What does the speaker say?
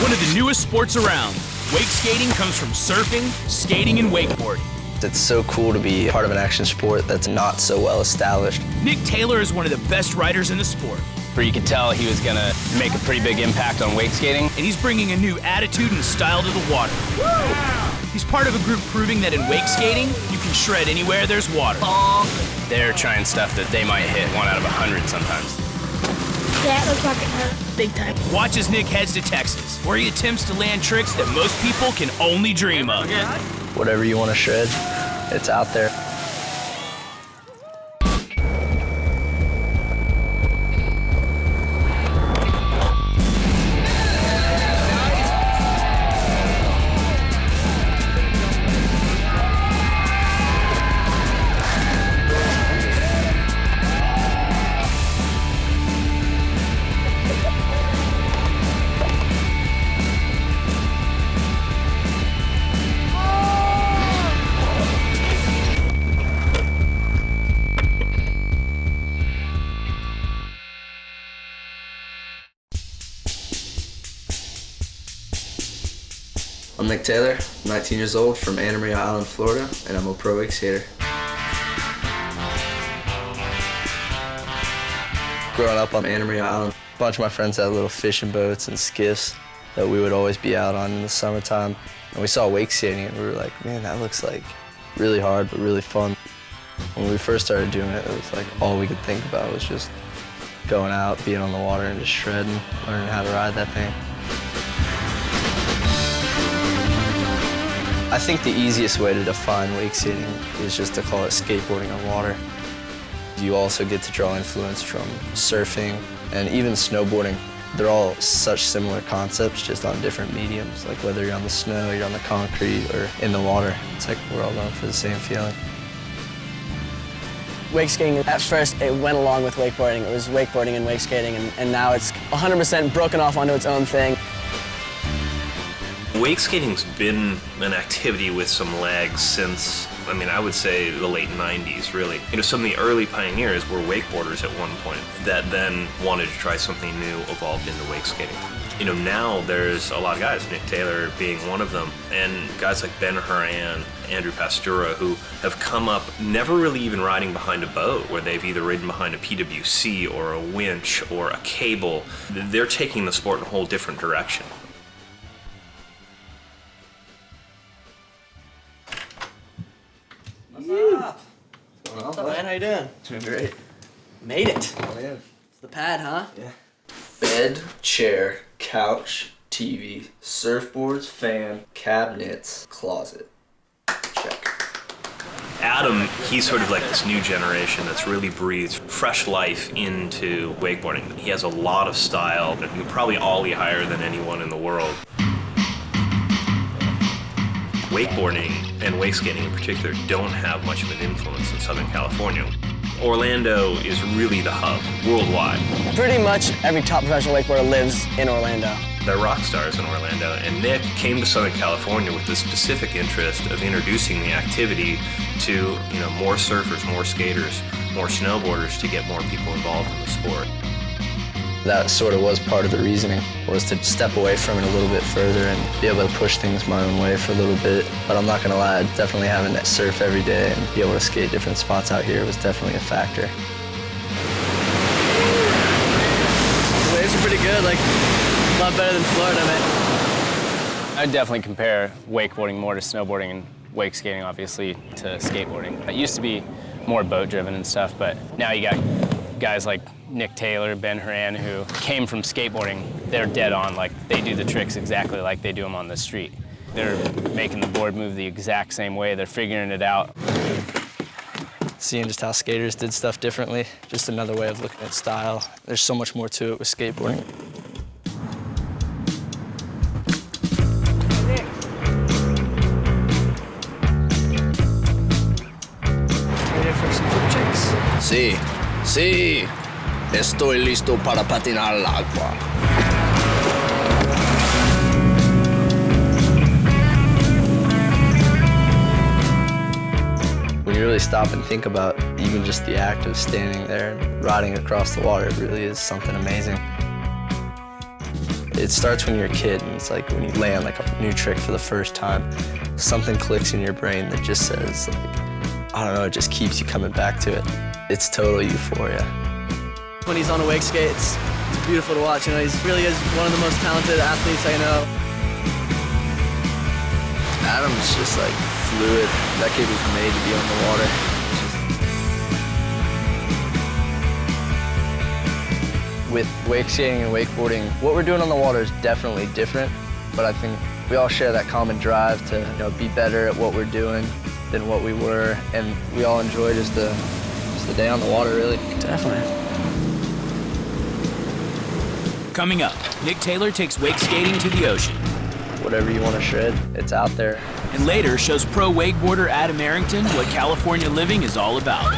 One of the newest sports around, wake skating comes from surfing, skating, and wakeboarding. It's so cool to be part of an action sport that's not so well established. Nick Taylor is one of the best riders in the sport. Where you could tell he was gonna make a pretty big impact on wake skating. And he's bringing a new attitude and style to the water. He's part of a group proving that in wake skating, you can shred anywhere there's water. They're trying stuff that they might hit 1 out of 100 sometimes. Yeah, it looks like it hurt big time. Watch as Nick heads to Texas, where he attempts to land tricks that most people can only dream of. Whatever you want to shred, it's out there. I'm Nick Taylor, 19 years old, from Anna Maria Island, Florida, and I'm a pro wake skater. Growing up on Anna Maria Island, a bunch of my friends had little fishing boats and skiffs that we would always be out on in the summertime. And we saw wake skating and we were like, man, that looks like really hard but really fun. When we first started doing it, it was like all we could think about was just going out, being on the water and just shredding, learning how to ride that thing. I think the easiest way to define wake skating is just to call it skateboarding on water. You also get to draw influence from surfing and even snowboarding. They're all such similar concepts, just on different mediums, like whether you're on the snow, you're on the concrete, or in the water. It's like we're all going for the same feeling. Wake skating, at first, it went along with wakeboarding. It was wakeboarding and wake skating, and now it's 100% broken off onto its own thing. Wake skating's been an activity with some legs since, I would say the late 90s, really. Some of the early pioneers were wakeboarders at one point that then wanted to try something new, evolved into wake skating. Now there's a lot of guys, Nick Taylor being one of them, and guys like Ben Horan, Andrew Pastura, who have come up never really even riding behind a boat, where they've either ridden behind a PWC or a winch or a cable. They're taking the sport in a whole different direction. What's up, man? How you doing? Doing great. Made it. Oh, yeah. It's the pad, huh? Yeah. Bed, chair, couch, TV, surfboards, fan, cabinets, closet. Check. Adam, he's sort of like this new generation that's really breathed fresh life into wakeboarding. He has a lot of style, and he can probably ollie higher than anyone in the world. Wakeboarding and wake skating in particular don't have much of an influence in Southern California. Orlando is really the hub worldwide. Pretty much every top professional wakeboarder lives in Orlando. They're rock stars in Orlando, and Nick came to Southern California with the specific interest of introducing the activity to more surfers, more skaters, more snowboarders, to get more people involved in the sport. That sort of was part of the reasoning, was to step away from it a little bit further and be able to push things my own way for a little bit. But I'm not gonna lie, definitely having to surf every day and be able to skate different spots out here was definitely a factor. The waves are pretty good, like a lot better than Florida, man. I'd definitely compare wakeboarding more to snowboarding and wake skating, obviously, to skateboarding. It used to be more boat-driven and stuff, but now you got guys like Nick Taylor, Ben Horan, who came from skateboarding. They're dead on, like they do the tricks exactly like they do them on the street. They're making the board move the exact same way. They're figuring it out. Seeing just how skaters did stuff differently, just another way of looking at style. There's so much more to it with skateboarding. Ready for some flip checks? Sí, sí. Estoy listo para patinar al agua. When you really stop and think about even just the act of standing there and riding across the water, it really is something amazing. It starts when you're a kid, and it's like when you land like a new trick for the first time, something clicks in your brain that just says, like, I don't know, it just keeps you coming back to it. It's total euphoria. When he's on a wake skate, it's beautiful to watch. You know, he really is one of the most talented athletes I know. Adam's just like fluid. That kid was made to be on the water. With wake skating and wakeboarding, what we're doing on the water is definitely different, but I think we all share that common drive to, you know, be better at what we're doing than what we were, and we all enjoy just the day on the water, really. Definitely. Coming up, Nick Taylor takes wake skating to the ocean. Whatever you want to shred, it's out there. And later shows pro wakeboarder Adam Errington what California living is all about.